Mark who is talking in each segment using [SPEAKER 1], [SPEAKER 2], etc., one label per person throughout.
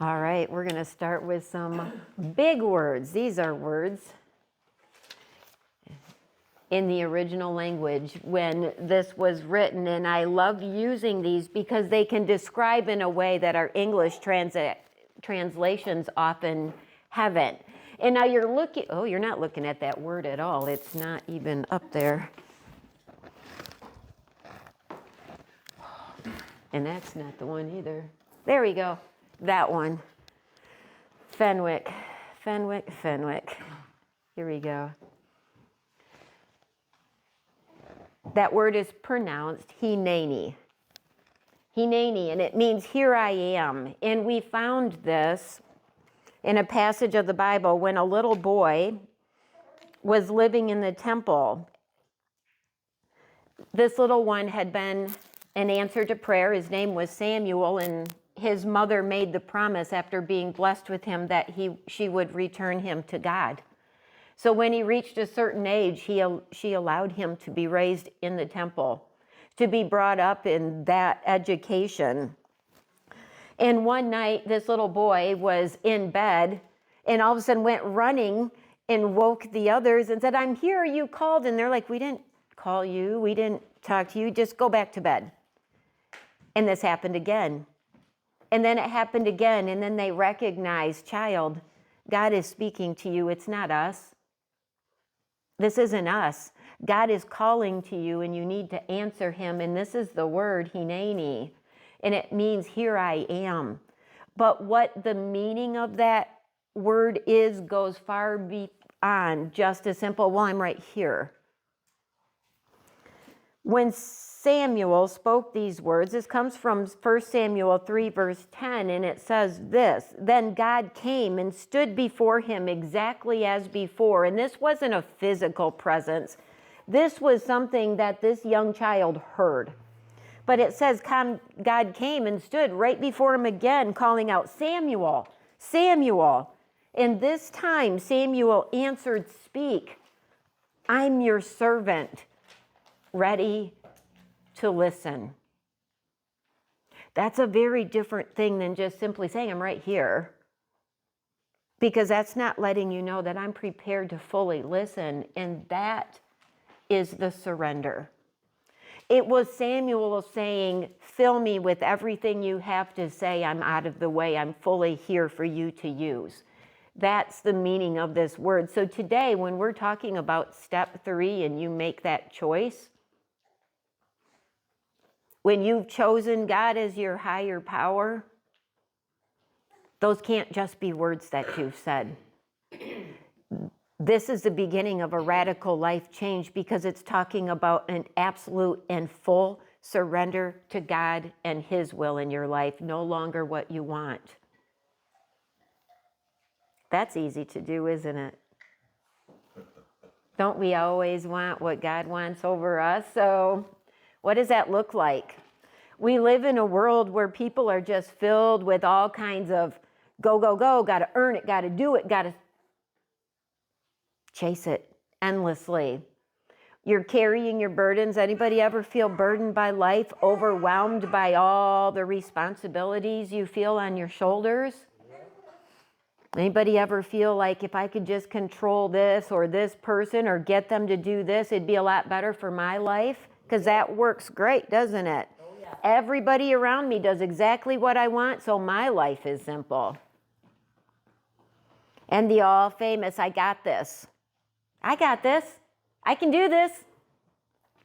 [SPEAKER 1] All right, we're going to start with some big words. These are words in the original language when this was written, and I love using these because they can describe in a way that our English translations often haven't. And now you're not looking at that word at all. It's not even up there. And that's not the one either. There we go. That one. Fenwick. Here we go. That word is pronounced Heni. Heni, and it means here I am. And we found this in a passage of the Bible when a little boy was living in the temple. This little one had been an answer to prayer. His name was Samuel, and his mother made the promise after being blessed with him that she would return him to God. So when he reached a certain age, she allowed him to be raised in the temple, to be brought up in that education. And one night, this little boy was in bed and all of a sudden went running and woke the others and said, "I'm here, you called." And they're like, "We didn't call you, we didn't talk to you, just go back to bed." And this happened again. And then it happened again, and then they recognized, "Child, God is speaking to you, it's not us. This isn't us. God is calling to you, and you need to answer him." And this is the word, Heni, and it means here I am. But what the meaning of that word is goes far beyond just a simple, well, I'm right here. When Samuel spoke these words, this comes from 1 Samuel 3, verse 10, and it says this, "Then God came and stood before him exactly as before." And this wasn't a physical presence. This was something that this young child heard. But it says God came and stood right before him again, calling out, "Samuel, Samuel." And this time Samuel answered, "Speak. I'm your servant, ready to listen." That's a very different thing than just simply saying, "I'm right here." Because that's not letting you know that I'm prepared to fully listen. And that is the surrender. It was Samuel saying, "Fill me with everything you have to say. I'm out of the way. I'm fully here for you to use." That's the meaning of this word. So today, when we're talking about step 3 and you make that choice, when you've chosen God as your higher power, those can't just be words that you've said. This is the beginning of a radical life change because it's talking about an absolute and full surrender to God and his will in your life, no longer what you want. That's easy to do, isn't it? Don't we always want what God wants over us? So what does that look like? We live in a world where people are just filled with all kinds of go, go, go, got to earn it, got to do it, got to chase it endlessly. You're carrying your burdens. Anybody ever feel burdened by life, overwhelmed by all the responsibilities you feel on your shoulders? Anybody ever feel like if I could just control this or this person or get them to do this, it'd be a lot better for my life? Because that works great, doesn't it? Oh, yeah. Everybody around me does exactly what I want, so my life is simple. And the all famous, "I got this. I got this. I can do this.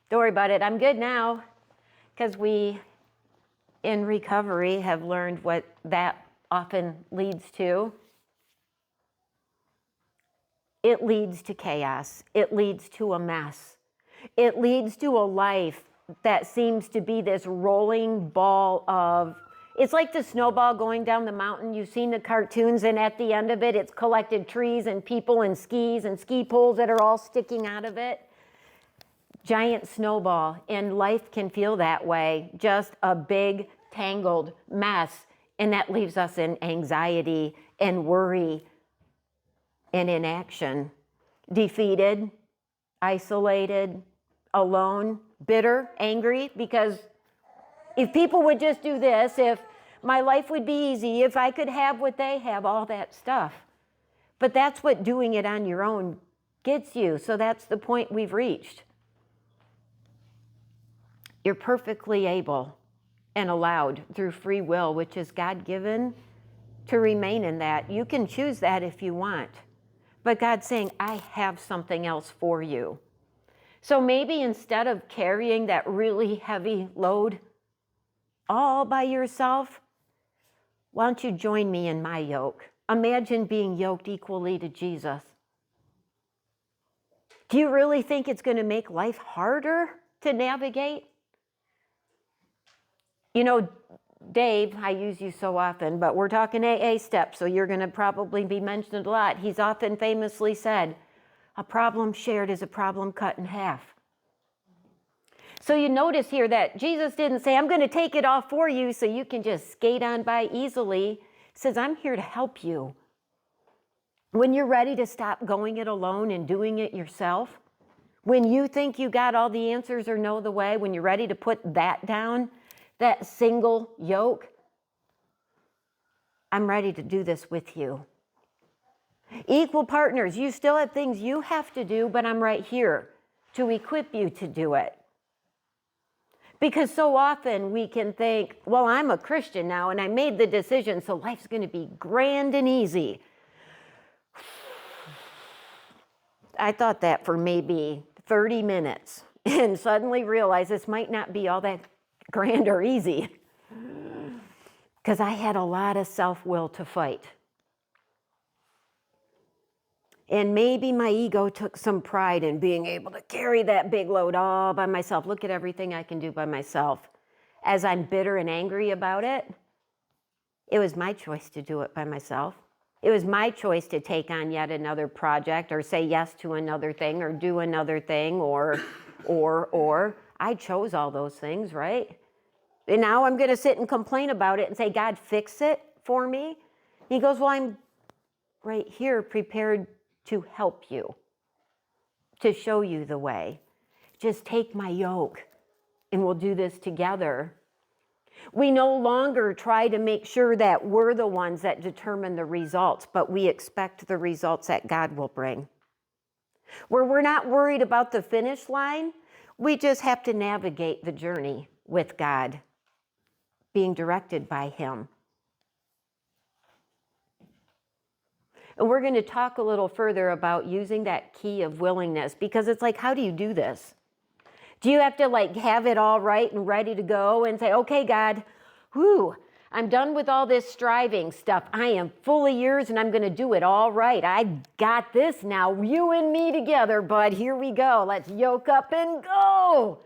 [SPEAKER 1] Don't worry about it. I'm good now." Because we, in recovery, have learned what that often leads to. It leads to chaos. It leads to a mess. It leads to a life that seems to be this rolling ball of, it's like the snowball going down the mountain. You've seen the cartoons, and at the end of it, it's collected trees and people and skis and ski poles that are all sticking out of it. Giant snowball, and life can feel that way, just a big tangled mess, and that leaves us in anxiety and worry and inaction, defeated, isolated, alone, bitter, angry, because if people would just do this, if My life would be easy if I could have what they have, all that stuff. But that's what doing it on your own gets you. So that's the point we've reached. You're perfectly able and allowed through free will, which is God-given, to remain in that. You can choose that if you want. But God's saying, I have something else for you. So maybe instead of carrying that really heavy load all by yourself, why don't you join me in my yoke? Imagine being yoked equally to Jesus. Do you really think it's going to make life harder to navigate? You know, Dave, I use you so often, but we're talking AA steps, so you're going to probably be mentioned a lot. He's often famously said, a problem shared is a problem cut in half. So you notice here that Jesus didn't say, I'm going to take it all for you so you can just skate on by easily. He says, I'm here to help you. When you're ready to stop going it alone and doing it yourself, when you think you got all the answers or know the way, when you're ready to put that down, that single yoke, I'm ready to do this with you. Equal partners, you still have things you have to do, but I'm right here to equip you to do it. Because so often we can think, well, I'm a Christian now and I made the decision, so life's going to be grand and easy. I thought that for maybe 30 minutes and suddenly realized this might not be all that grand or easy because I had a lot of self-will to fight. And maybe my ego took some pride in being able to carry that big load all by myself. Look at everything I can do by myself. As I'm bitter and angry about it, it was my choice to do it by myself. It was my choice to take on yet another project or say yes to another thing or do another thing or. I chose all those things, right? And now I'm going to sit and complain about it and say, God, fix it for me. He goes, well, I'm right here prepared to help you, to show you the way. Just take my yoke and we'll do this together. We no longer try to make sure that we're the ones that determine the results, but we expect the results that God will bring. Where we're not worried about the finish line, we just have to navigate the journey with God, being directed by Him. And we're going to talk a little further about using that key of willingness, because it's like, how do you do this? Do you have to have it all right and ready to go and say, okay, God, I'm done with all this striving stuff. I am fully yours and I'm going to do it all right. I got this now. You and me together, bud. Here we go. Let's yoke up and go.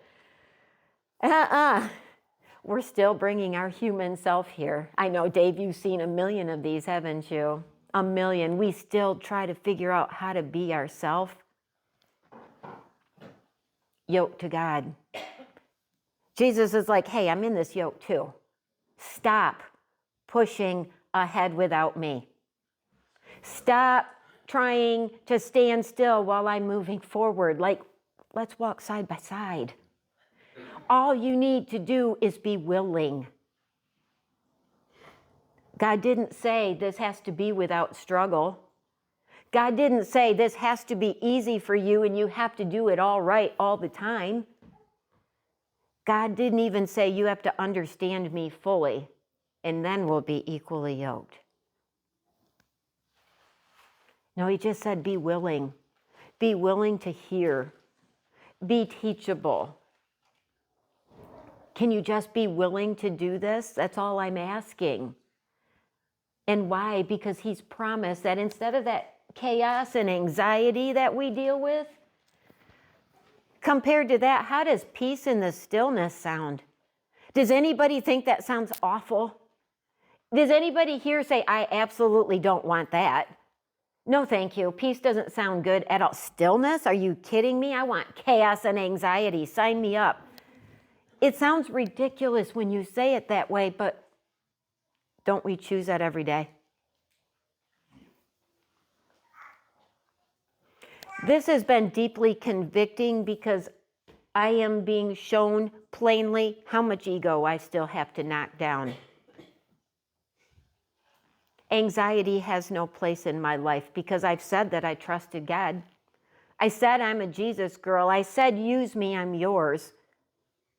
[SPEAKER 1] We're still bringing our human self here. I know, Dave, you've seen a million of these, haven't you? A million. We still try to figure out how to be ourselves. Yoked to God. Jesus is like, hey, I'm in this yoke too. Stop pushing ahead without me. Stop trying to stand still while I'm moving forward. Let's walk side by side. All you need to do is be willing. God didn't say this has to be without struggle. God didn't say this has to be easy for you and you have to do it all right all the time. God didn't even say you have to understand me fully and then we'll be equally yoked. No, He just said be willing. Be willing to hear. Be teachable. Can you just be willing to do this? That's all I'm asking. And why? Because He's promised that instead of that chaos and anxiety that we deal with, compared to that, how does peace in the stillness sound? Does anybody think that sounds awful? Does anybody here say, I absolutely don't want that? No, thank you. Peace doesn't sound good at all. Stillness? Are you kidding me? I want chaos and anxiety. Sign me up. It sounds ridiculous when you say it that way, but don't we choose that every day? This has been deeply convicting because I am being shown plainly how much ego I still have to knock down. Anxiety has no place in my life because I've said that I trusted God. I said I'm a Jesus girl. I said, use me, I'm yours.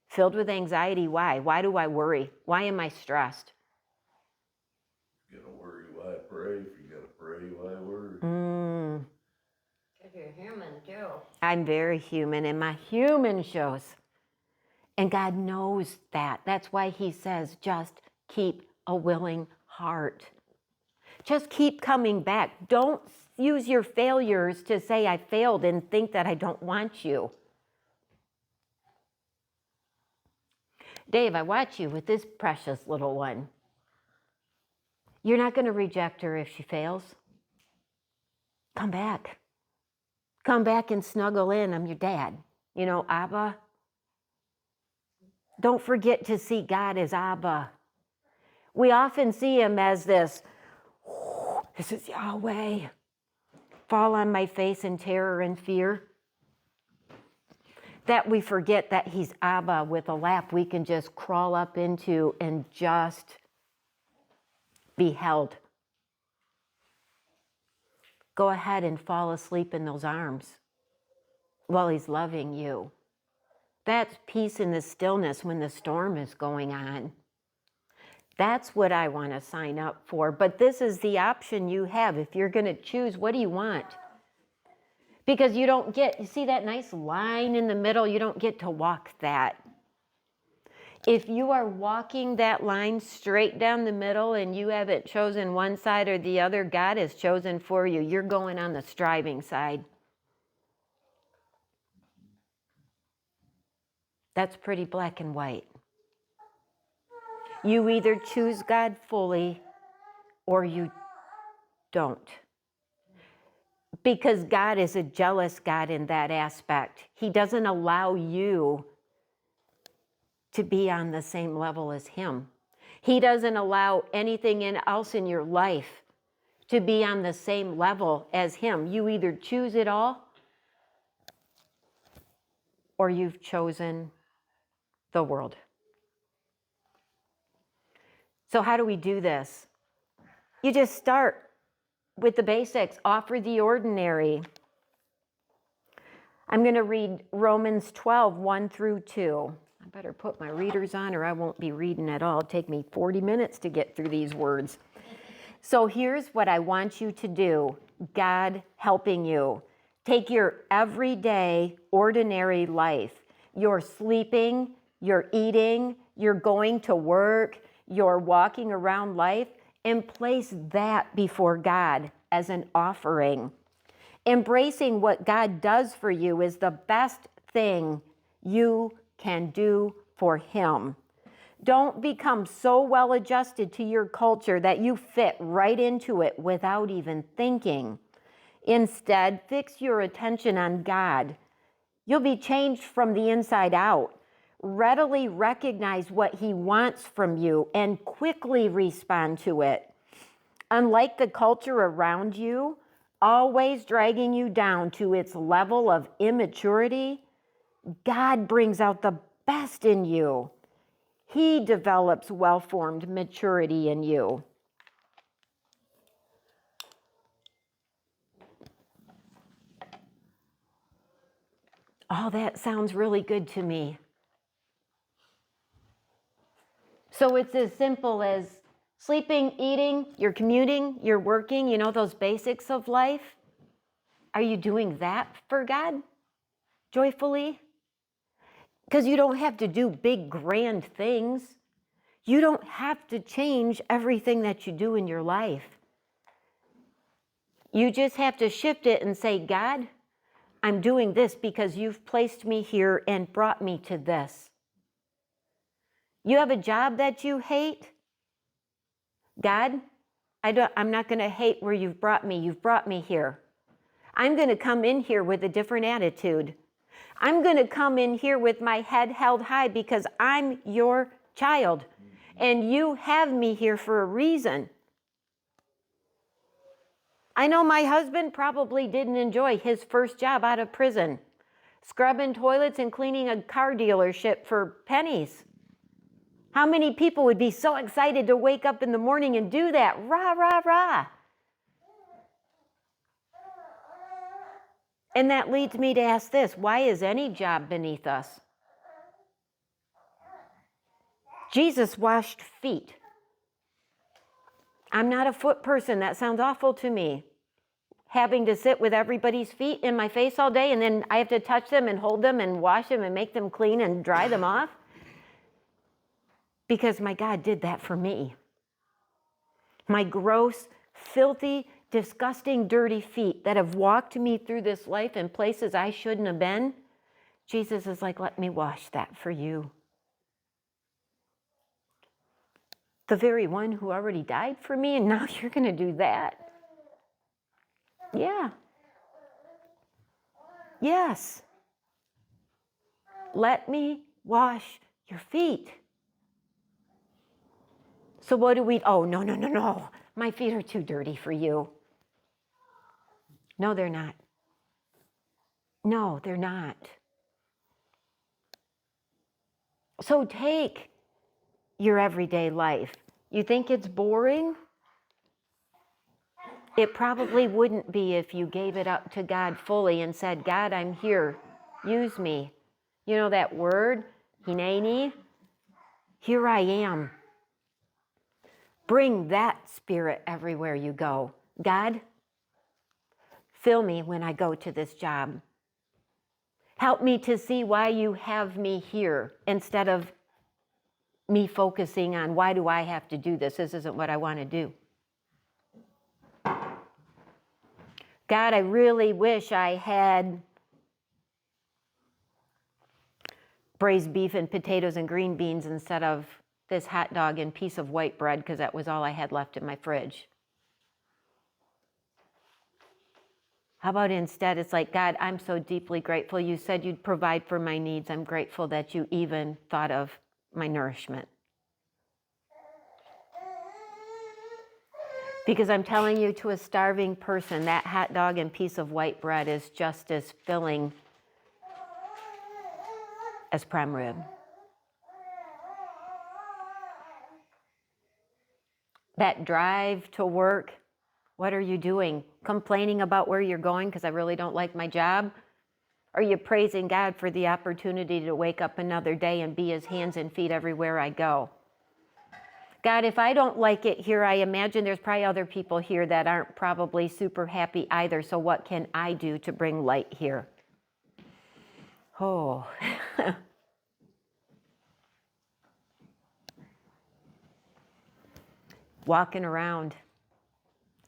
[SPEAKER 1] Filled with anxiety, why? Why do I worry? Why am I stressed?
[SPEAKER 2] If you're gonna worry, why pray? If you gotta pray, why worry?
[SPEAKER 3] Because you're human too.
[SPEAKER 1] I'm very human, and my human shows. And God knows that. That's why he says, just keep a willing heart. Just keep coming back. Don't use your failures to say I failed and think that I don't want you. Dave, I watch you with this precious little one. You're not going to reject her if she fails. Come back. Come back and snuggle in. I'm your dad. You know, Abba. Don't forget to see God as Abba. We often see him as this is Yahweh. Fall on my face in terror and fear. That we forget that he's Abba with a lap we can just crawl up into and just be held. Go ahead and fall asleep in those arms while he's loving you. That's peace in the stillness when the storm is going on. That's what I want to sign up for. But this is the option you have. If you're going to choose, what do you want? Because you don't get, you see that nice line in the middle? You don't get to walk that. If you are walking that line straight down the middle and you haven't chosen one side or the other, God has chosen for you. You're going on the striving side. That's pretty black and white. You either choose God fully or you don't. Because God is a jealous God in that aspect. He doesn't allow you to be on the same level as him. He doesn't allow anything else in your life to be on the same level as him. You either choose it all or you've chosen the world. So how do we do this? You just start with the basics. Offer the ordinary. I'm going to read Romans 12, 1 through 2. I better put my readers on or I won't be reading at all. It'll take me 40 minutes to get through these words. So here's what I want you to do. God helping you. Take your everyday, ordinary life. You're sleeping, you're eating, you're going to work, you're walking around life, and place that before God as an offering. Embracing what God does for you is the best thing you can do for him. Don't become so well adjusted to your culture that you fit right into it without even thinking. Instead, fix your attention on God. You'll be changed from the inside out. Readily recognize what he wants from you and quickly respond to it. Unlike the culture around you, always dragging you down to its level of immaturity, God brings out the best in you. He develops well-formed maturity in you. Oh, that sounds really good to me. So it's as simple as sleeping, eating, you're commuting, you're working, you know, those basics of life. Are you doing that for God joyfully? Because you don't have to do big, grand things. You don't have to change everything that you do in your life. You just have to shift it and say, God, I'm doing this because you've placed me here and brought me to this. You have a job that you hate? God, I'm not going to hate where you've brought me. You've brought me here. I'm going to come in here with a different attitude. I'm going to come in here with my head held high because I'm your child. And you have me here for a reason. I know my husband probably didn't enjoy his first job out of prison, scrubbing toilets and cleaning a car dealership for pennies. How many people would be so excited to wake up in the morning and do that? Rah, rah, rah. And that leads me to ask this: why is any job beneath us? Jesus washed feet. I'm not a foot person. That sounds awful to me. Having to sit with everybody's feet in my face all day, and then I have to touch them and hold them and wash them and make them clean and dry them off. Because my God did that for me. My gross, filthy, disgusting, dirty feet that have walked me through this life in places I shouldn't have been. Jesus is like, let me wash that for you. The very one who already died for me, and now you're going to do that? Yeah. Yes. Let me wash your feet. So what do we, oh, no, no, no, no. My feet are too dirty for you. No, they're not. No, they're not. So take your everyday life. You think it's boring? It probably wouldn't be if you gave it up to God fully and said, God, I'm here. Use me. You know that word, Heni? Here I am. Bring that spirit everywhere you go. God, fill me when I go to this job. Help me to see why you have me here instead of me focusing on why do I have to do this? This isn't what I want to do. God, I really wish I had braised beef and potatoes and green beans instead of this hot dog and piece of white bread, because that was all I had left in my fridge. How about instead, it's like, God, I'm so deeply grateful. You said you'd provide for my needs. I'm grateful that you even thought of my nourishment. Because I'm telling you, to a starving person, that hot dog and piece of white bread is just as filling as prime rib. That drive to work, what are you doing? Complaining about where you're going because I really don't like my job? Are you praising God for the opportunity to wake up another day and be his hands and feet everywhere I go? God, if I don't like it here, I imagine there's probably other people here that aren't probably super happy either. So what can I do to bring light here? Oh. Walking around,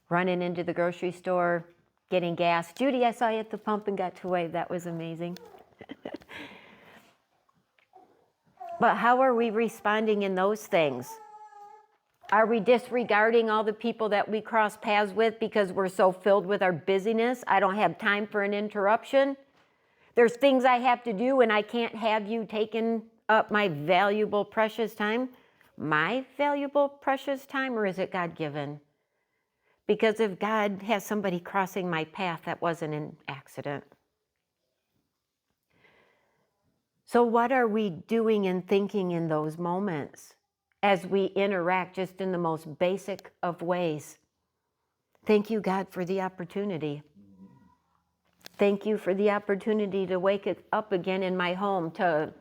[SPEAKER 1] running into the grocery store, getting gas. Judy, I saw you at the pump and got to wave. That was amazing. But how are we responding in those things? Are we disregarding all the people that we cross paths with because we're so filled with our busyness? I don't have time for an interruption. There's things I have to do and I can't have you taking up my valuable, precious time. My valuable, precious time, or is it God-given? Because if God has somebody crossing my path, that wasn't an accident. So what are we doing and thinking in those moments as we interact just in the most basic of ways? Thank you, God, for the opportunity. Thank you for the opportunity to wake up again in my home, to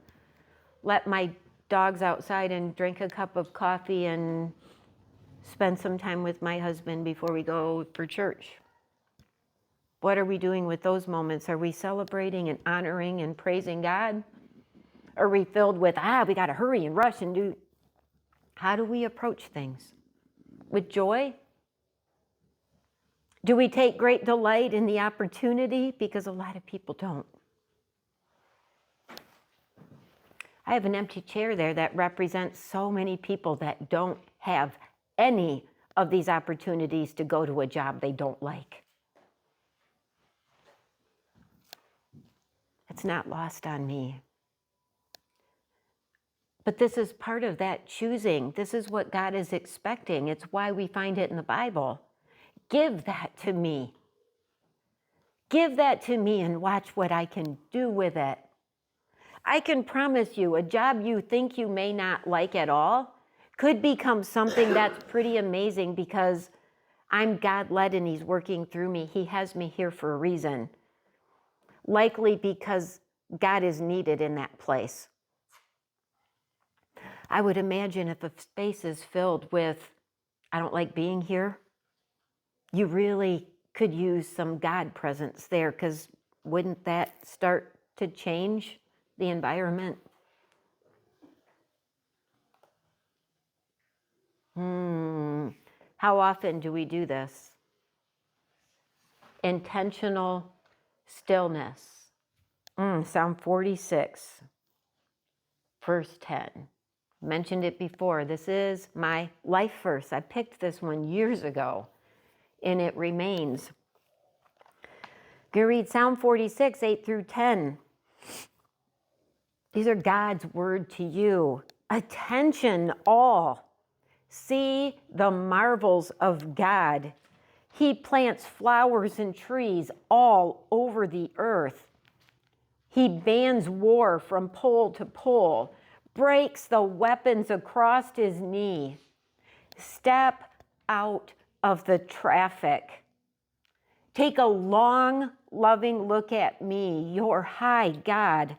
[SPEAKER 1] let my dogs outside and drink a cup of coffee and spend some time with my husband before we go for church. What are we doing with those moments? Are we celebrating and honoring and praising God? Are we filled with, we got to hurry and rush and do? How do we approach things? With joy? Do we take great delight in the opportunity? Because a lot of people don't. I have an empty chair there that represents so many people that don't have any of these opportunities to go to a job they don't like. It's not lost on me. But this is part of that choosing. This is what God is expecting. It's why we find it in the Bible. Give that to me. Give that to me and watch what I can do with it. I can promise you, a job you think you may not like at all could become something that's pretty amazing because I'm God-led and He's working through me. He has me here for a reason. Likely because God is needed in that place. I would imagine if a space is filled with, I don't like being here, you really could use some God presence there, because wouldn't that start to change the environment? How often do we do this? Intentional stillness. Psalm 46, verse 10. Mentioned it before. This is my life verse. I picked this one years ago, and it remains. You can read Psalm 46, 8 through 10. These are God's word to you. Attention, all. See the marvels of God. He plants flowers and trees all over the earth. He bans war from pole to pole, breaks the weapons across his knee. Step out of the traffic. Take a long, loving look at me, your high God,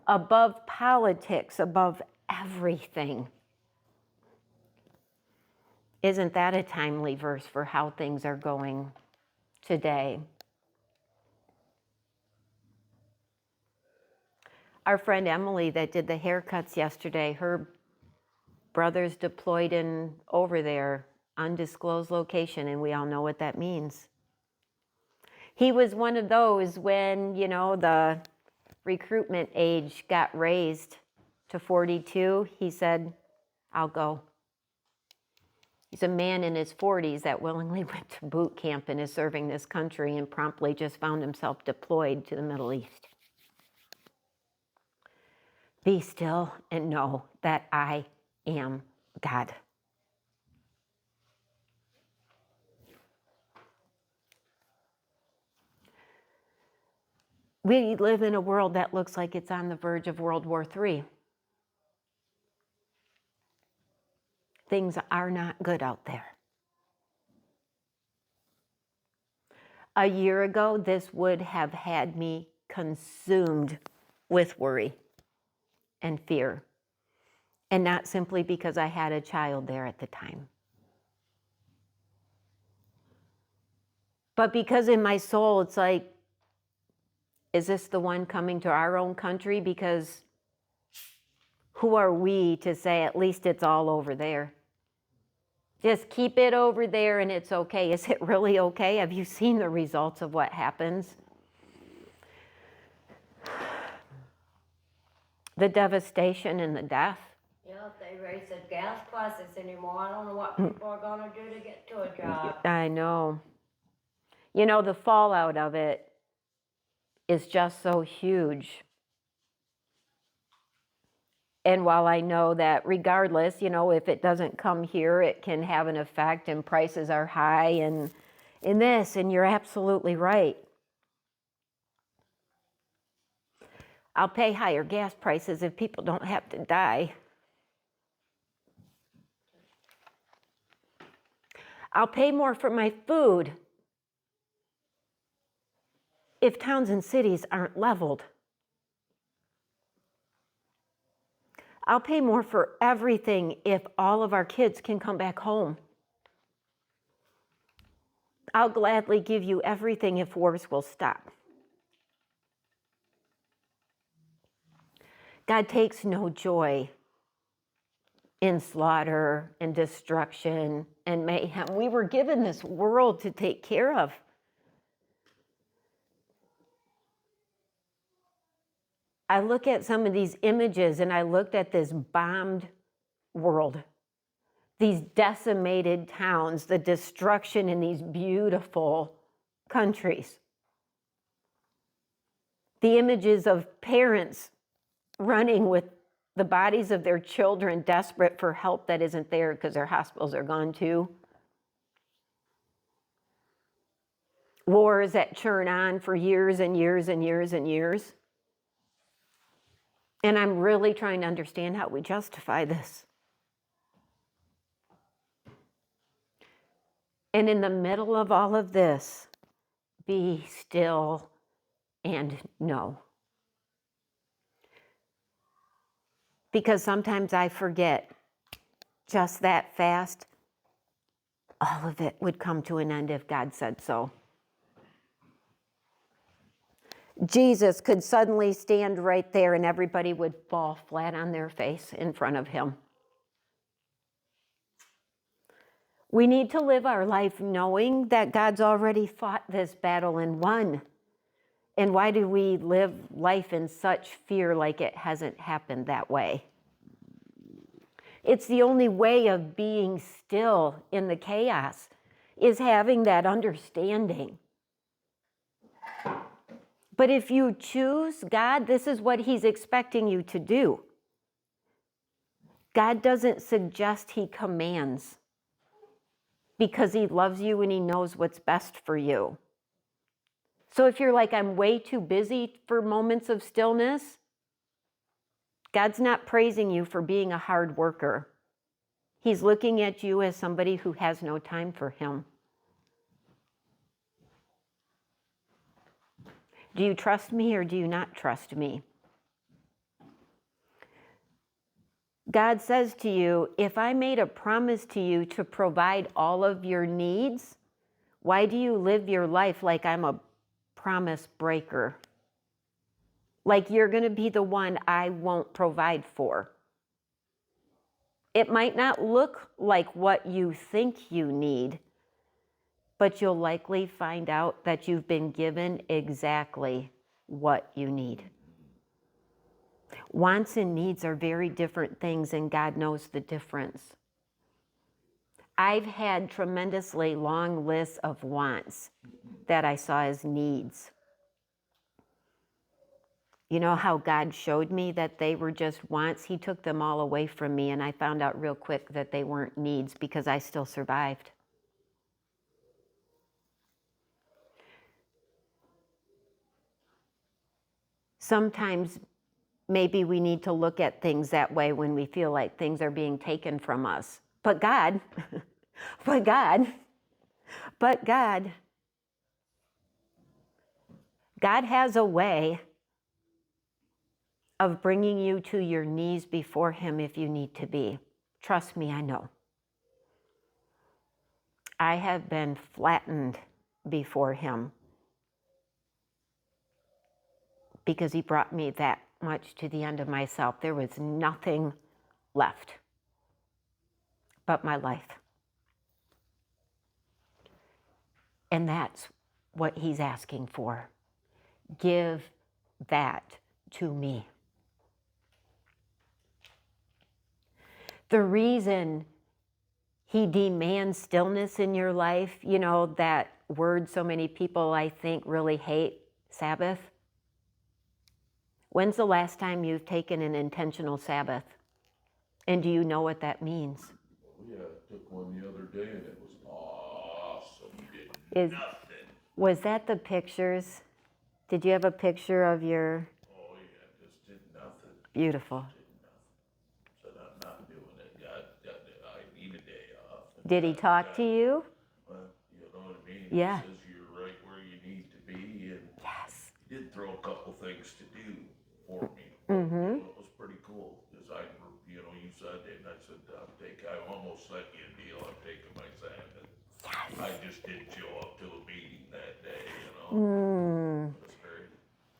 [SPEAKER 1] above politics, above everything. Isn't that a timely verse for how things are going today? Our friend Emily that did the haircuts yesterday, her brother's deployed in over there, undisclosed location, and we all know what that means. He was one of those when, the recruitment age got raised to 42. He said, I'll go. He's a man in his 40s that willingly went to boot camp and is serving this country and promptly just found himself deployed to the Middle East. Be still and know that I am God. We live in a world that looks like it's on the verge of World War III. Things are not good out there. A year ago, this would have had me consumed with worry and fear. And not simply because I had a child there at the time, but because in my soul, it's like, is this the one coming to our own country? Because who are we to say at least it's all over there? Just keep it over there and it's okay. Is it really okay? Have you seen the results of what happens? The devastation and the death.
[SPEAKER 3] Yeah, if they raise the gas prices anymore, I don't know what people are gonna do to get to a job.
[SPEAKER 1] I know. The fallout of it is just so huge. And while I know that regardless, if it doesn't come here, it can have an effect and prices are high and in this, and you're absolutely right. I'll pay higher gas prices if people don't have to die. I'll pay more for my food if towns and cities aren't leveled. I'll pay more for everything if all of our kids can come back home. I'll gladly give you everything if wars will stop. God takes no joy in slaughter and destruction and mayhem. We were given this world to take care of. I look at some of these images and I looked at this bombed world, these decimated towns, the destruction in these beautiful countries. The images of parents running with the bodies of their children, desperate for help that isn't there because their hospitals are gone too. Wars that churn on for years and years and years and years. And I'm really trying to understand how we justify this. And in the middle of all of this, be still and know. Because sometimes I forget just that fast, all of it would come to an end if God said so. Jesus could suddenly stand right there and everybody would fall flat on their face in front of him. We need to live our life knowing that God's already fought this battle and won. And why do we live life in such fear like it hasn't happened that way? It's the only way of being still in the chaos, is having that understanding. But if you choose God, this is what he's expecting you to do. God doesn't suggest, he commands, because he loves you and he knows what's best for you. So if you're like, I'm way too busy for moments of stillness, God's not praising you for being a hard worker. He's looking at you as somebody who has no time for him. Do you trust me or do you not trust me? God says to you, if I made a promise to you to provide all of your needs, why do you live your life like I'm a promise breaker? Like you're going to be the one I won't provide for. It might not look like what you think you need, but you'll likely find out that you've been given exactly what you need. Wants and needs are very different things, and God knows the difference. I've had tremendously long lists of wants that I saw as needs. You know how God showed me that they were just wants? He took them all away from me, and I found out real quick that they weren't needs because I still survived. Sometimes maybe we need to look at things that way when we feel like things are being taken from us. But God, but God has a way of bringing you to your knees before him if you need to be. Trust me, I know. I have been flattened before him because he brought me that much to the end of myself. There was nothing left but my life. And that's what he's asking for. Give that to me. The reason he demands stillness in your life, you know, that word so many people I think really hate, Sabbath. When's the last time you've taken an intentional Sabbath? And do you know what that means?
[SPEAKER 2] Yeah, I took one the other day and it was awesome. Did nothing.
[SPEAKER 1] Was that the pictures? Did you have a picture of your?
[SPEAKER 2] Oh yeah, just did nothing.
[SPEAKER 1] Beautiful.
[SPEAKER 2] Said I'm not doing it. I need a day off.
[SPEAKER 1] Did he talk to you?
[SPEAKER 2] Well, you know what I mean?
[SPEAKER 1] Yeah.
[SPEAKER 2] He says you're right where you need to be, and
[SPEAKER 1] Yes.
[SPEAKER 2] he did throw a couple things to do for me.
[SPEAKER 1] Mm-hmm.
[SPEAKER 2] It was pretty cool because you said it, and I said, I almost sent you a deal. I'm taking my Sabbath.
[SPEAKER 1] Yes.
[SPEAKER 2] I just didn't show up to a meeting that day, you know. It was very.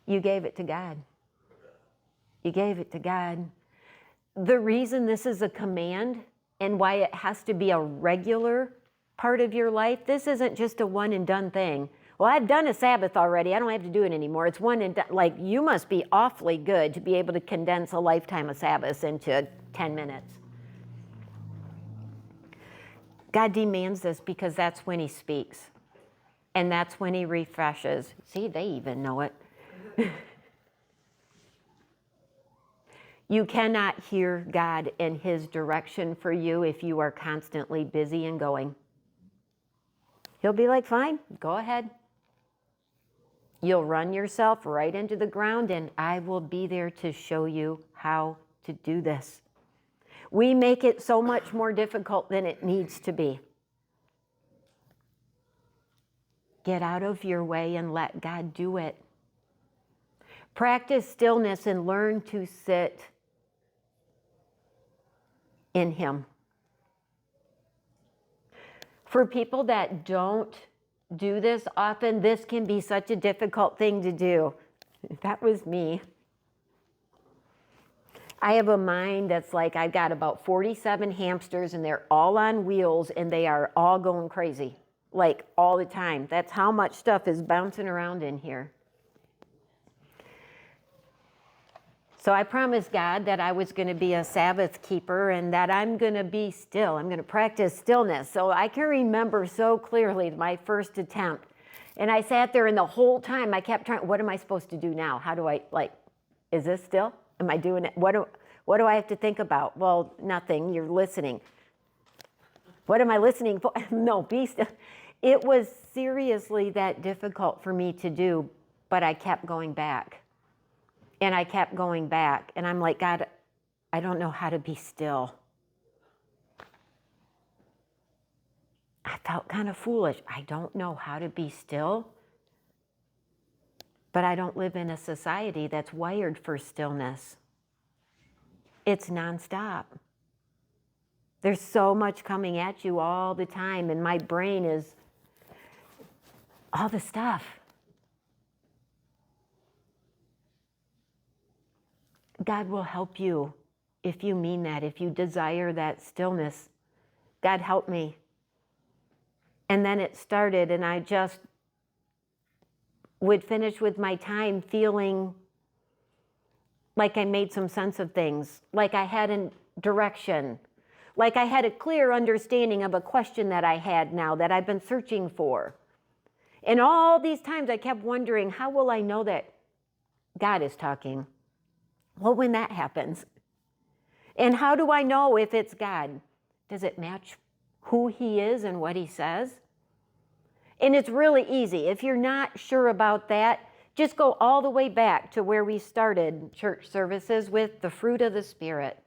[SPEAKER 1] You gave it to God. You gave it to God. The reason this is a command and why it has to be a regular part of your life, this isn't just a one and done thing. Well, I've done a Sabbath already. I don't have to do it anymore. It's one and done. Like, you must be awfully good to be able to condense a lifetime of Sabbaths into 10 minutes. God demands this because that's when he speaks. And that's when he refreshes. See, they even know it. You cannot hear God and his direction for you if you are constantly busy and going. He'll be like, fine, go ahead. You'll run yourself right into the ground, and I will be there to show you how to do this. We make it so much more difficult than it needs to be. Get out of your way and let God do it. Practice stillness and learn to sit in Him. For people that don't do this often, this can be such a difficult thing to do. That was me. I have a mind that's like, I've got about 47 hamsters and they're all on wheels and they are all going crazy, like all the time. That's how much stuff is bouncing around in here. So I promised God that I was going to be a Sabbath keeper and that I'm going to be still. I'm going to practice stillness. So I can remember so clearly my first attempt. And I sat there and the whole time I kept trying, what am I supposed to do now? How do I, is this still? Am I doing it? What do I have to think about? Well, nothing. You're listening. What am I listening for? No, be still. It was seriously that difficult for me to do, but I kept going back. And I kept going back. And I'm like, God, I don't know how to be still. I felt kind of foolish. I don't know how to be still. But I don't live in a society that's wired for stillness. It's nonstop. There's so much coming at you all the time. And my brain is all the stuff. God will help you if you mean that, if you desire that stillness. God, help me. And then it started, and I just would finish with my time feeling like I made some sense of things, like I had a direction, like I had a clear understanding of a question that I had now that I've been searching for. And all these times I kept wondering, how will I know that God is talking? Well, when that happens. And how do I know if it's God? Does it match who He is and what He says? And it's really easy. If you're not sure about that, just go all the way back to where we started church services with the fruit of the Spirit.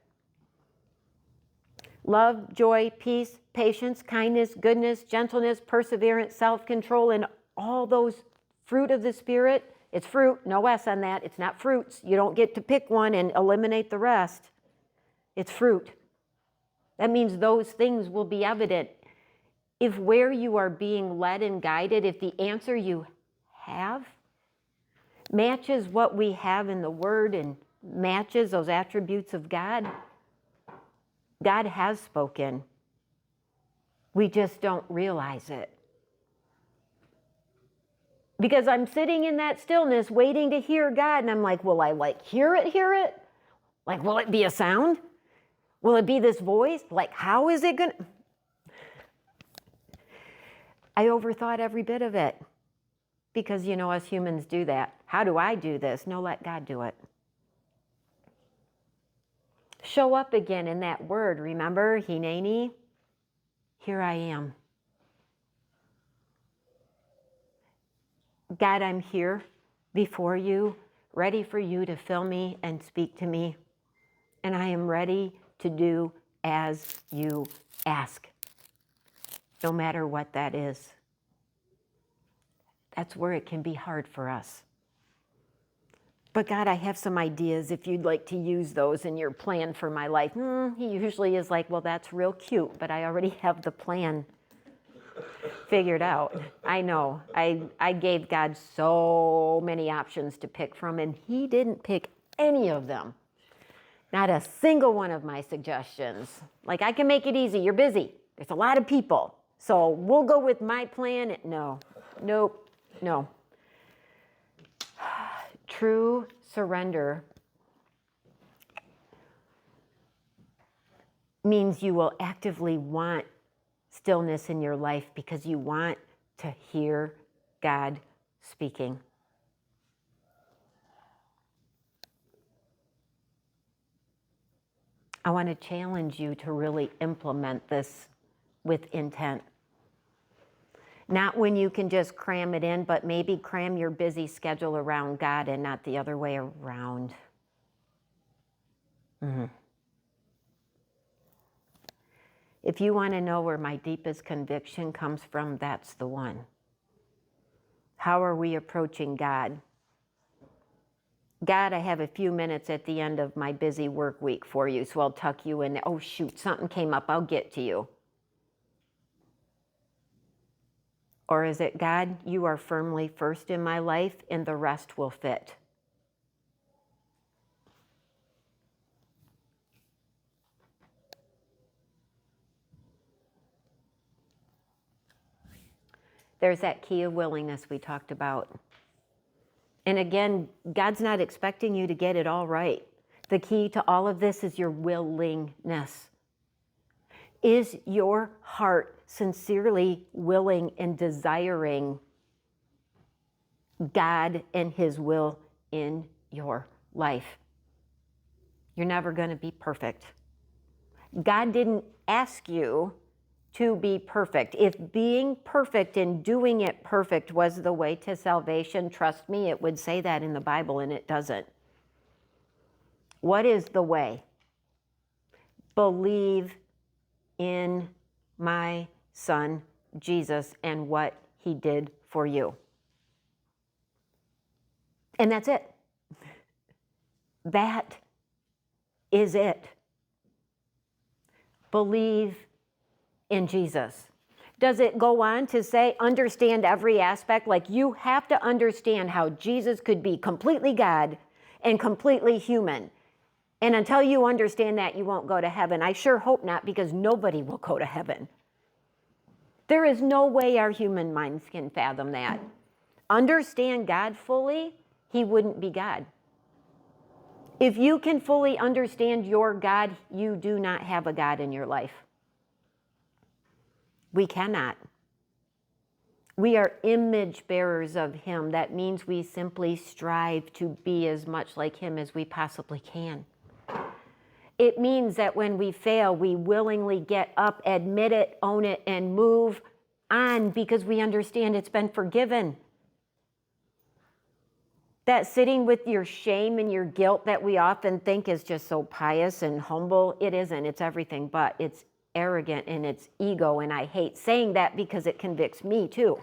[SPEAKER 1] Love, joy, peace, patience, kindness, goodness, gentleness, perseverance, self-control, and all those fruit of the Spirit. It's fruit, no S on that. It's not fruits. You don't get to pick one and eliminate the rest. It's fruit. That means those things will be evident. If where you are being led and guided, if the answer you have matches what we have in the Word and matches those attributes of God, God has spoken. We just don't realize it. Because I'm sitting in that stillness waiting to hear God, and I'm like, will I hear it? Like, will it be a sound? Will it be this voice? Like, how is it going to? I overthought every bit of it. Because, us humans do that. How do I do this? No, let God do it. Show up again in that word. Remember, Heni, here I am. God, I'm here before you, ready for you to fill me and speak to me. And I am ready to do as you ask, no matter what that is. That's where it can be hard for us. But God, I have some ideas if you'd like to use those in your plan for my life. He usually is like, well, that's real cute, but I already have the plan figured out. I know. I gave God so many options to pick from, and He didn't pick any of them. Not a single one of my suggestions. Like, I can make it easy. You're busy. There's a lot of people. So we'll go with my plan. No. True surrender means you will actively want stillness in your life because you want to hear God speaking. I want to challenge you to really implement this with intent. Not when you can just cram it in, but maybe cram your busy schedule around God and not the other way around. If you want to know where my deepest conviction comes from, that's the one. How are we approaching God? God, I have a few minutes at the end of my busy work week for you, so I'll tuck you in. Oh, shoot, something came up. I'll get to you. Or is it, God, you are firmly first in my life and the rest will fit? There's that key of willingness we talked about. And again, God's not expecting you to get it all right. The key to all of this is your willingness. Is your heart sincerely willing and desiring God and His will in your life? You're never going to be perfect. God didn't ask you to be perfect. If being perfect and doing it perfect was the way to salvation, trust me, it would say that in the Bible, and it doesn't. What is the way? Believe in my Son, Jesus, and what He did for you. And that's it. That is it. Believe in Jesus. Does it go on to say, understand every aspect? Like, you have to understand how Jesus could be completely God and completely human. And until you understand that, you won't go to heaven. I sure hope not, because nobody will go to heaven. There is no way our human minds can fathom that. Understand God fully, He wouldn't be God. If you can fully understand your God, you do not have a God in your life. We cannot. We are image bearers of Him. That means we simply strive to be as much like Him as we possibly can. It means that when we fail, we willingly get up, admit it, own it, and move on because we understand it's been forgiven. That sitting with your shame and your guilt that we often think is just so pious and humble, it isn't. It's everything but. It's arrogant and it's ego, and I hate saying that because it convicts me too.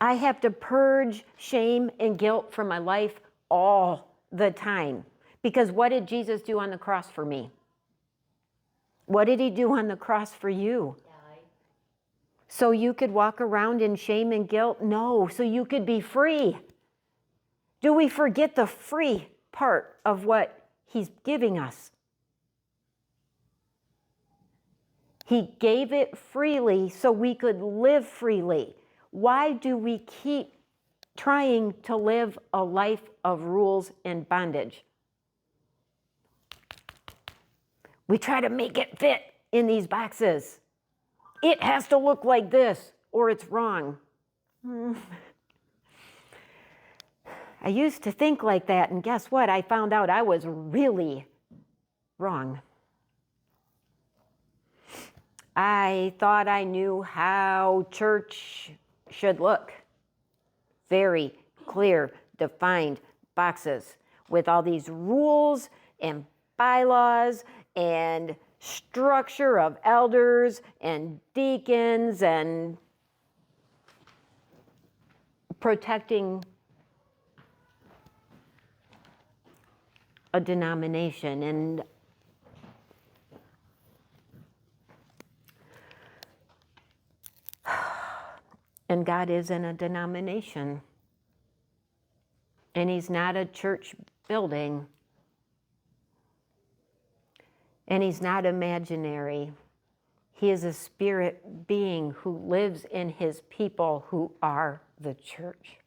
[SPEAKER 1] I have to purge shame and guilt from my life all the time. Because what did Jesus do on the cross for me? What did He do on the cross for you? So you could walk around in shame and guilt? No, so you could be free. Do we forget the free part of what He's giving us? He gave it freely so we could live freely. Why do we keep trying to live a life of rules and bondage? We try to make it fit in these boxes. It has to look like this, or it's wrong. I used to think like that, and guess what? I found out I was really wrong. I thought I knew how church should look. Very clear, defined boxes with all these rules and bylaws and structure of elders and deacons and protecting a denomination. And God isn't a denomination. And He's not a church building. And He's not imaginary. He is a spirit being who lives in His people who are the church.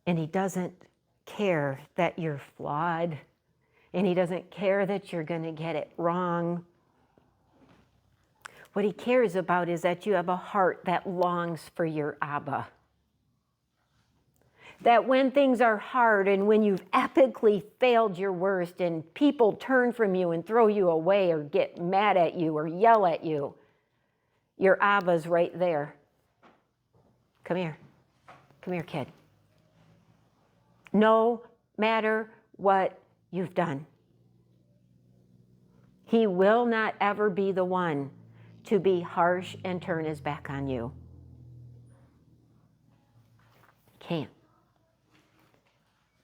[SPEAKER 1] And He doesn't care that you're flawed. And He doesn't care that you're going to get it wrong. What He cares about is that you have a heart that longs for your Abba. That when things are hard and when you've epically failed your worst and people turn from you and throw you away or get mad at you or yell at you, your Abba's right there. Come here. Come here, kid. No matter what you've done, he will not ever be the one to be harsh and turn his back on you. Can't.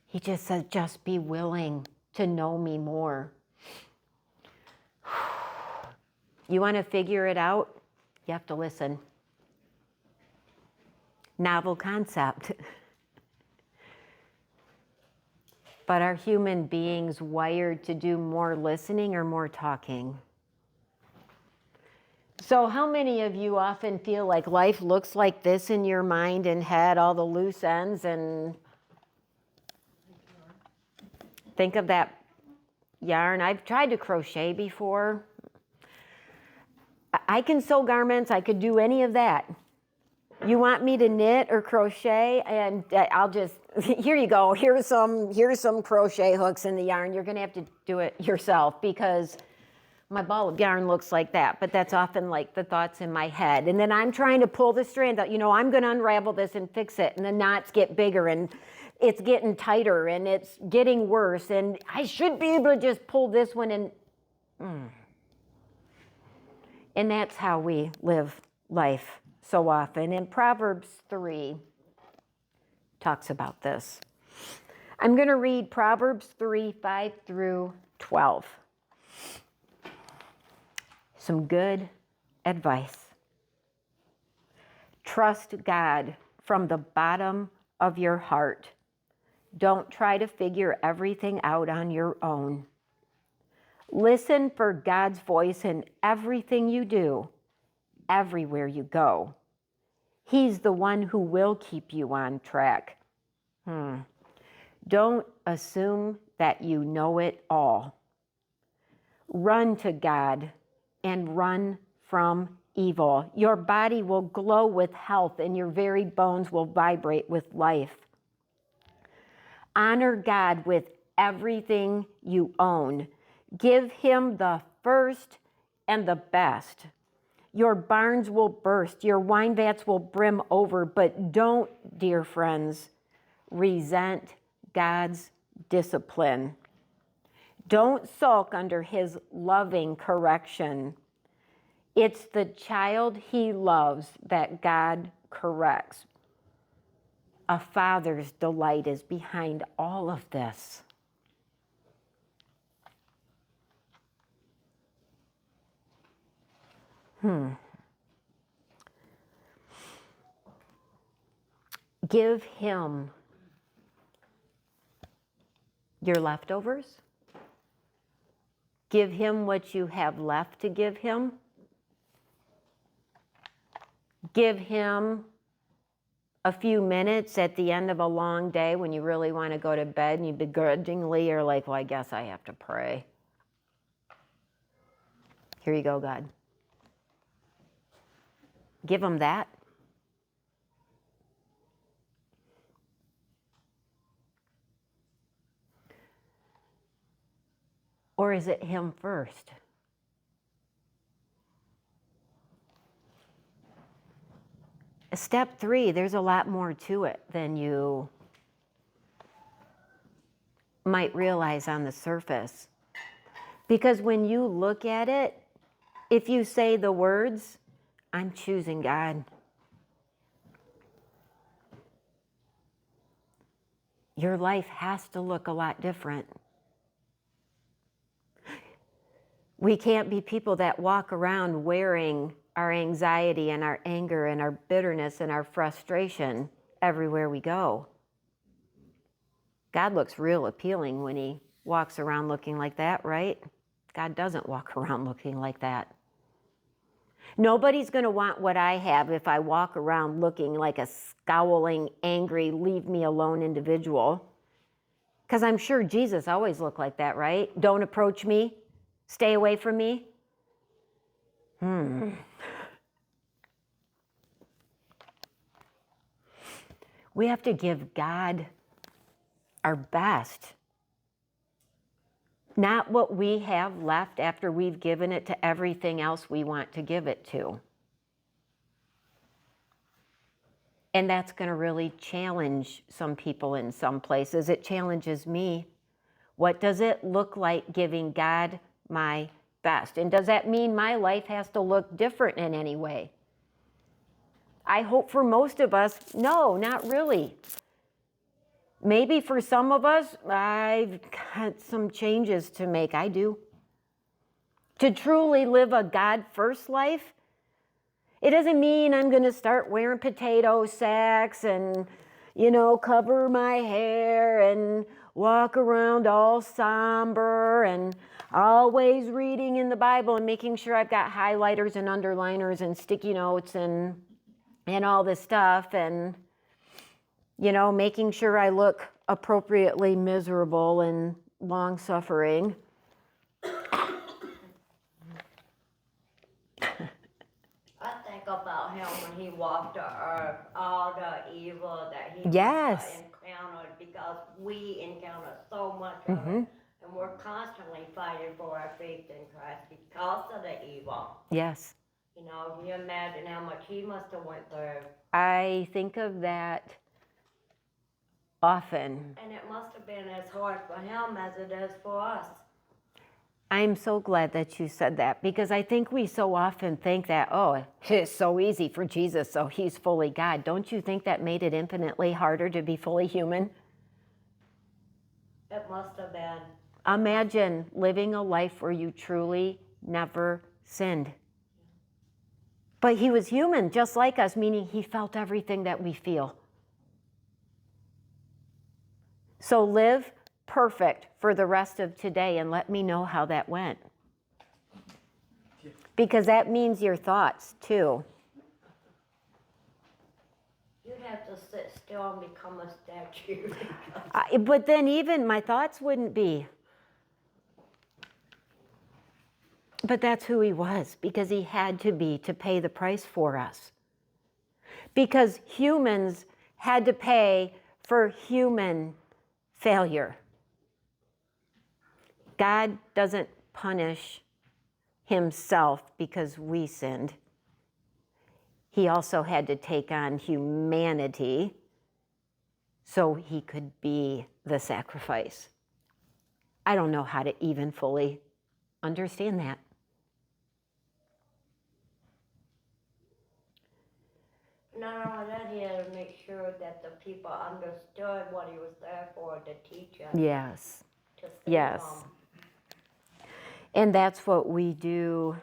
[SPEAKER 1] He just says, just be willing to know me more. You want to figure it out? You have to listen. Novel concept. But are human beings wired to do more listening or more talking? So how many of you often feel like life looks like this in your mind and head, all the loose ends, and think of that yarn? I've tried to crochet before. I can sew garments. I could do any of that. You want me to knit or crochet, and I'll just, here you go. Here's some crochet hooks in the yarn. You're going to have to do it yourself because my ball of yarn looks like that. But that's often like the thoughts in my head. And then I'm trying to pull the strand out. You know, I'm going to unravel this and fix it. And the knots get bigger and it's getting tighter and it's getting worse. And I should be able to just pull this one and... And that's how we live life so often. And Proverbs 3 talks about this. I'm going to read Proverbs 3, 5 through 12. Some good advice. Trust God from the bottom of your heart. Don't try to figure everything out on your own. Listen for God's voice in everything you do, everywhere you go. He's the one who will keep you on track. Don't assume that you know it all. Run to God and run from evil. Your body will glow with health and your very bones will vibrate with life. Honor God with everything you own. Give him the first and the best. Your barns will burst, your wine vats will brim over, but don't, dear friends, resent God's discipline. Don't sulk under his loving correction. It's the child he loves that God corrects. A father's delight is behind all of this. Give him your leftovers. Give him what you have left to give him. Give him a few minutes at the end of a long day when you really want to go to bed and you begrudgingly are like, well, I guess I have to pray. Here you go, God. Give him that. Or is it him first? Step 3, there's a lot more to it than you might realize on the surface. Because when you look at it, if you say the words, I'm choosing God, your life has to look a lot different. We can't be people that walk around wearing our anxiety and our anger and our bitterness and our frustration everywhere we go. God looks real appealing when he walks around looking like that, right? God doesn't walk around looking like that. Nobody's going to want what I have if I walk around looking like a scowling, angry, leave me alone individual. Because I'm sure Jesus always looked like that, right? Don't approach me. Stay away from me. We have to give God our best. Not what we have left after we've given it to everything else we want to give it to. And that's going to really challenge some people in some places. It challenges me. What does it look like giving God my best? And does that mean my life has to look different in any way? I hope for most of us, no, not really. Maybe for some of us, I've got some changes to make. I do. To truly live a God-first life, it doesn't mean I'm going to start wearing potato sacks and, cover my hair and walk around all somber and always reading in the Bible and making sure I've got highlighters and underliners and sticky notes and all this stuff and, making sure I look appropriately miserable and long-suffering.
[SPEAKER 3] I think about him when he walked the earth, all the evil that he
[SPEAKER 1] Yes.
[SPEAKER 3] encountered, because we encounter so much of it. And we're constantly fighting for our faith in Christ because of the evil.
[SPEAKER 1] Yes.
[SPEAKER 3] Can you imagine how much he must have went through?
[SPEAKER 1] I think of that often.
[SPEAKER 3] And it must have been as hard for him as it is for us.
[SPEAKER 1] I'm so glad that you said that, because I think we so often think that, oh, it's so easy for Jesus, so he's fully God. Don't you think that made it infinitely harder to be fully human?
[SPEAKER 3] It must have been.
[SPEAKER 1] Imagine living a life where you truly never sinned. But he was human, just like us, meaning he felt everything that we feel. So live perfect for the rest of today and let me know how that went. Because that means your thoughts too.
[SPEAKER 3] You'd have to sit still and become a statue.
[SPEAKER 1] But then even my thoughts wouldn't be. But that's who he was, because he had to be to pay the price for us. Because humans had to pay for human failure. God doesn't punish himself because we sinned. He also had to take on humanity so he could be the sacrifice. I don't know how to even fully understand that.
[SPEAKER 3] Not only that, he had to make sure that the people understood what he was there for, to teach us.
[SPEAKER 1] Yes.
[SPEAKER 3] To save
[SPEAKER 1] Yes.
[SPEAKER 3] them.
[SPEAKER 1] And that's what we do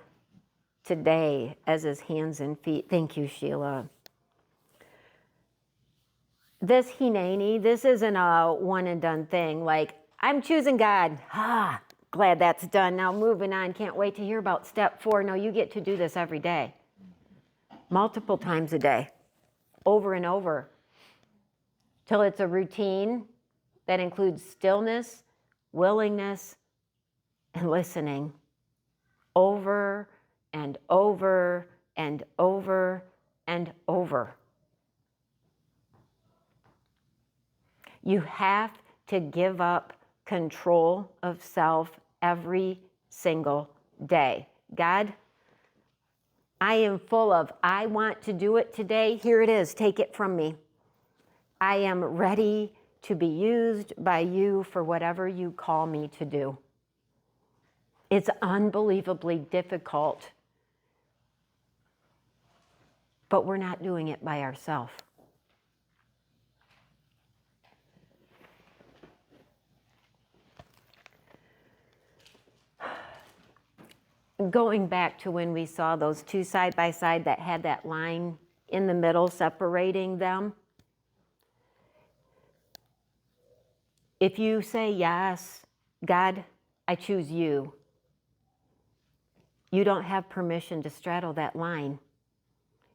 [SPEAKER 1] today as his hands and feet. Thank you, Sheila. This Hineni, this isn't a one and done thing. Like, I'm choosing God. Glad that's done. Now moving on. Can't wait to hear about step 4. No, you get to do this every day. Multiple times a day. Over and over. Till it's a routine that includes stillness, willingness, and listening. Over and over and over and over. You have to give up control of self every single day. God, I am full of, I want to do it today. Here it is. Take it from me. I am ready to be used by you for whatever you call me to do. It's unbelievably difficult, but we're not doing it by ourselves. Going back to when we saw those two side by side that had that line in the middle separating them. If you say, yes, God, I choose you, you don't have permission to straddle that line.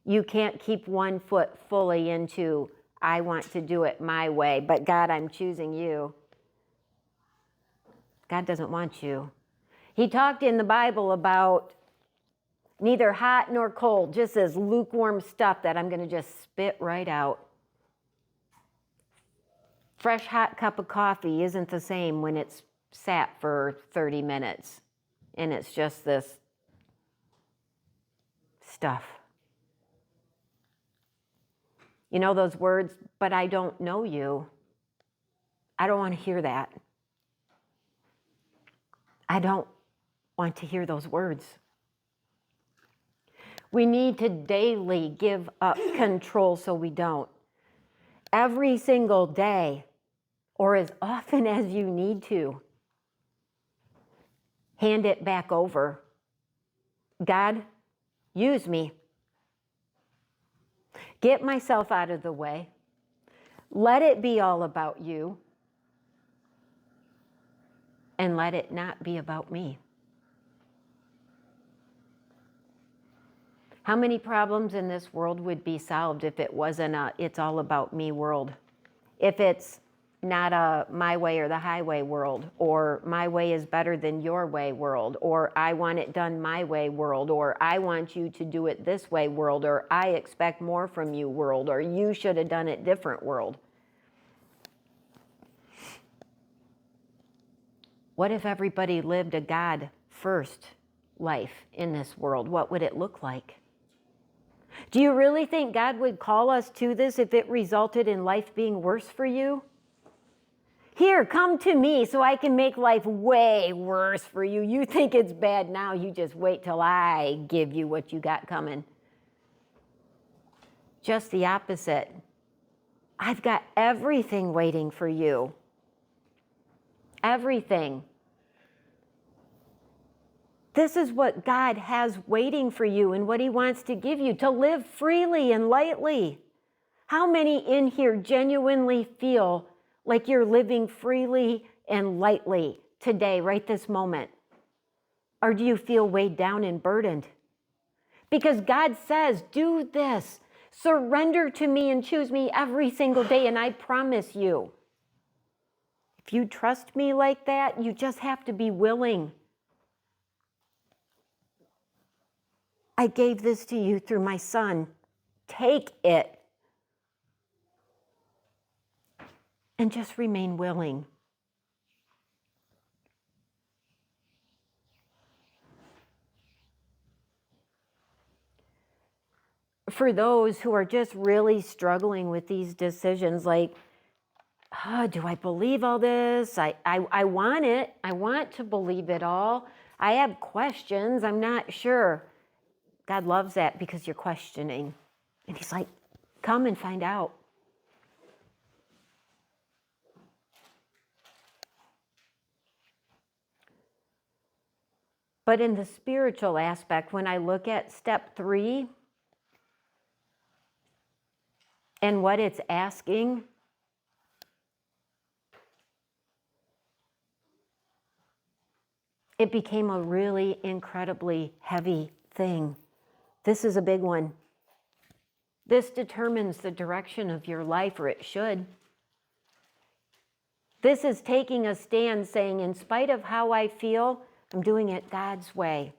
[SPEAKER 1] You can't keep one foot fully into, I want to do it my way, but God, I'm choosing you. God doesn't want you. He talked in the Bible about neither hot nor cold, just as lukewarm stuff that I'm going to just spit right out. Fresh hot cup of coffee isn't the same when it's sat for 30 minutes and it's just this stuff. You know those words, but I don't know you. I don't want to hear that. I don't want to hear those words. We need to daily give up control so we don't. Every single day, or as often as you need to, hand it back over. God, use me. Get myself out of the way. Let it be all about you. And let it not be about me. How many problems in this world would be solved if it wasn't a it's all about me world? If it's not a my way or the highway world, or my way is better than your way world, or I want it done my way world, or I want you to do it this way world, or I expect more from you world, or you should have done it different world. What if everybody lived a God first life in this world? What would it look like? Do you really think God would call us to this if it resulted in life being worse for you? Here, come to me so I can make life way worse for you. You think it's bad now, you just wait till I give you what you got coming. Just the opposite. I've got everything waiting for you. Everything. This is what God has waiting for you and what he wants to give you, to live freely and lightly. How many in here genuinely feel like you're living freely and lightly today, right this moment? Or do you feel weighed down and burdened? Because God says, do this. Surrender to me and choose me every single day, and I promise you, if you trust me like that, you just have to be willing. I gave this to you through my Son. Take it. And just remain willing. For those who are just really struggling with these decisions, like, oh, do I believe all this? I want it. I want to believe it all. I have questions. I'm not sure. God loves that because you're questioning. And he's like, come and find out. But in the spiritual aspect, when I look at step 3 and what it's asking, it became a really incredibly heavy thing. This is a big one. This determines the direction of your life, or it should. This is taking a stand saying, in spite of how I feel, I'm doing it God's way.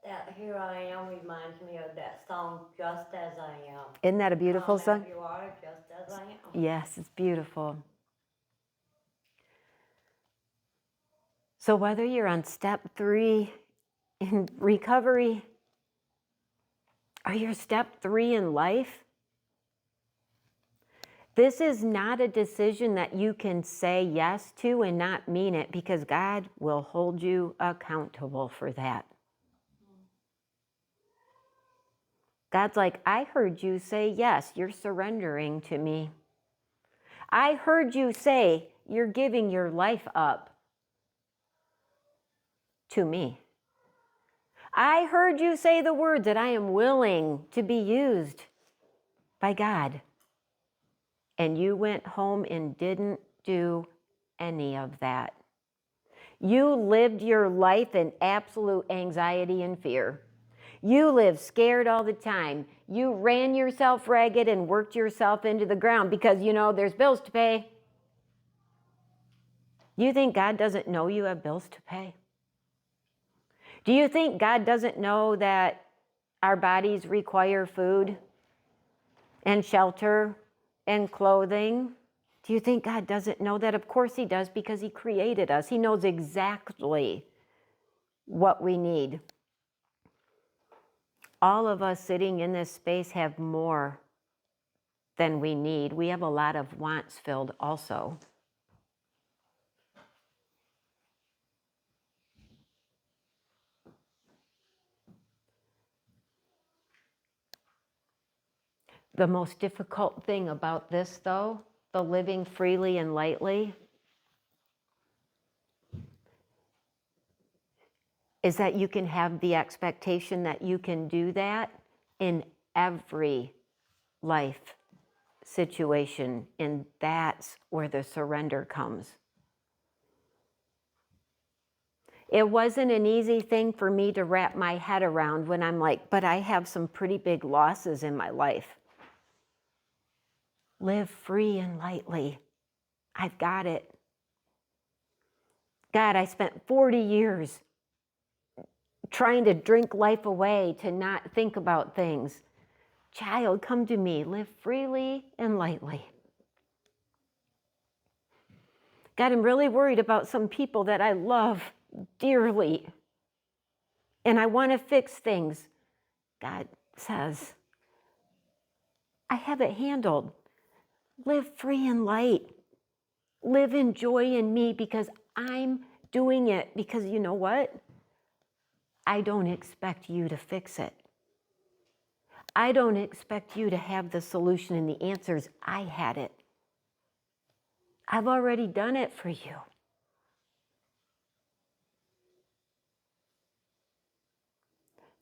[SPEAKER 3] That Here I Am reminds me of that song, Just As I Am.
[SPEAKER 1] Isn't that a beautiful
[SPEAKER 3] Come
[SPEAKER 1] song?
[SPEAKER 3] as you are, just as I am.
[SPEAKER 1] Yes, it's beautiful. So whether you're on step 3 in recovery, or you're step 3 in life, this is not a decision that you can say yes to and not mean it, because God will hold you accountable for that. God's like, I heard you say yes, you're surrendering to me. I heard you say you're giving your life up to me. I heard you say the words that I am willing to be used by God. And you went home and didn't do any of that. You lived your life in absolute anxiety and fear. You lived scared all the time. You ran yourself ragged and worked yourself into the ground because, there's bills to pay. You think God doesn't know you have bills to pay? Do you think God doesn't know that our bodies require food? and shelter and clothing. Do you think God doesn't know that? Of course he does, because he created us. He knows exactly what we need. All of us sitting in this space have more than we need. We have a lot of wants filled also. The most difficult thing about this, though, the living freely and lightly, is that you can have the expectation that you can do that in every life situation, and that's where the surrender comes. It wasn't an easy thing for me to wrap my head around when I'm like, but I have some pretty big losses in my life. Live free and lightly. I've got it. God, I spent 40 years trying to drink life away, to not think about things. Child, come to me. Live freely and lightly. God, I'm really worried about some people that I love dearly, and I want to fix things. God says, I have it handled. Live free and light. Live in joy in me, because I'm doing it. Because you know what? I don't expect you to fix it. I don't expect you to have the solution and the answers. I had it. I've already done it for you.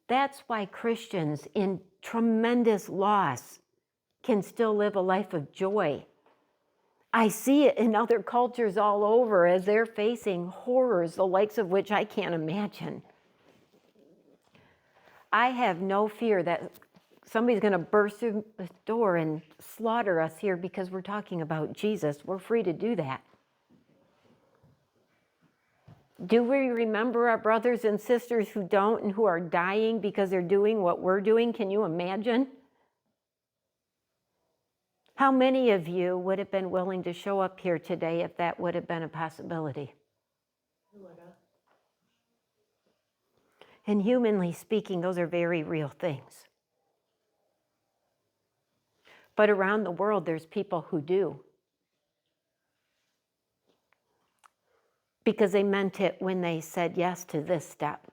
[SPEAKER 1] That's why Christians in tremendous loss can still live a life of joy. I see it in other cultures all over as they're facing horrors, the likes of which I can't imagine. I have no fear that somebody's going to burst through the door and slaughter us here because we're talking about Jesus. We're free to do that. Do we remember our brothers and sisters who don't and who are dying because they're doing what we're doing? Can you imagine? How many of you would have been willing to show up here today if that would have been a possibility? And humanly speaking, those are very real things. But around the world, there's people who do. Because they meant it when they said yes to this step.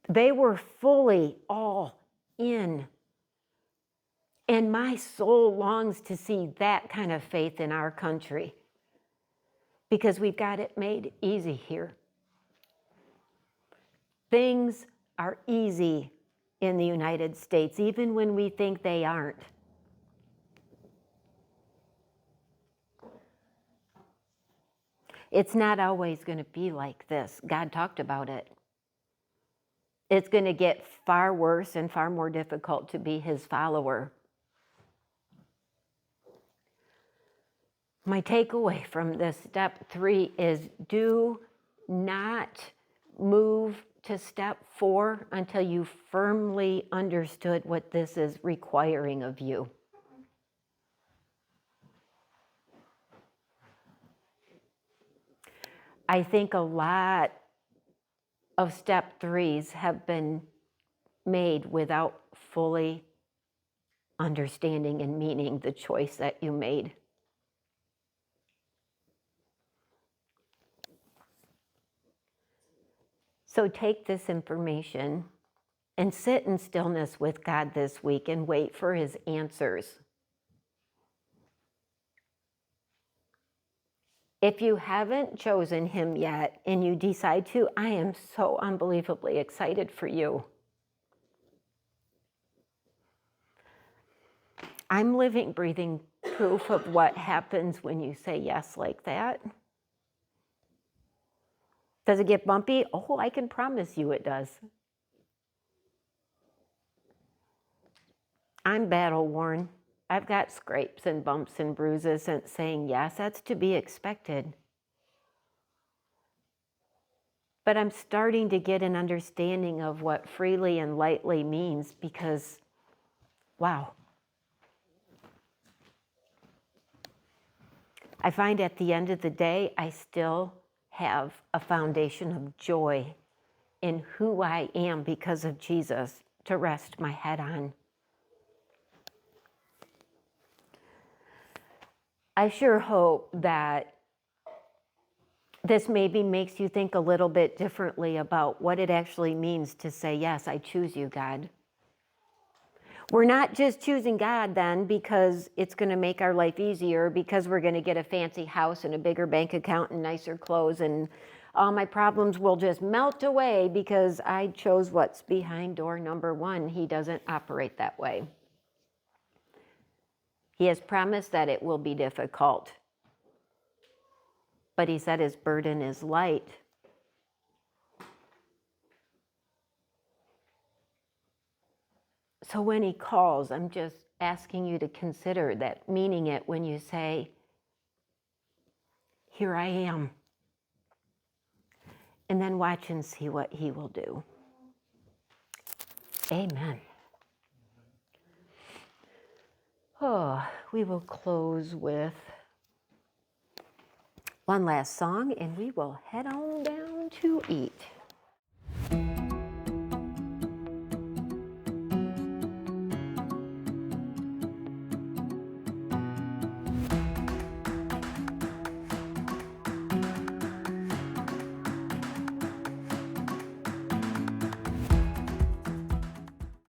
[SPEAKER 1] They were fully all in. And my soul longs to see that kind of faith in our country, because we've got it made easy here. Things are easy in the United States, even when we think they aren't. It's not always going to be like this. God talked about it. It's going to get far worse and far more difficult to be his follower. My takeaway from this step 3 is do not move to step 4 until you firmly understood what this is requiring of you. I think a lot of step 3s have been made without fully understanding and meaning the choice that you made. So take this information and sit in stillness with God this week and wait for his answers. If you haven't chosen him yet and you decide to, I am so unbelievably excited for you. I'm living, breathing proof of what happens when you say yes like that. Does it get bumpy? Oh, I can promise you it does. I'm battle worn. I've got scrapes and bumps and bruises, and saying yes, that's to be expected. But I'm starting to get an understanding of what freely and lightly means, because Wow. I find at the end of the day, I still have a foundation of joy in who I am because of Jesus to rest my head on. I sure hope that this maybe makes you think a little bit differently about what it actually means to say, yes, I choose you, God. We're not just choosing God then because it's going to make our life easier, because we're going to get a fancy house and a bigger bank account and nicer clothes, and all my problems will just melt away because I chose what's behind door number 1. He doesn't operate that way. He has promised that it will be difficult, but he said his burden is light. So when he calls, I'm just asking you to consider that, meaning it when you say, here I am. And then watch and see what he will do. Amen. Oh, we will close with one last song and we will head on down to eat.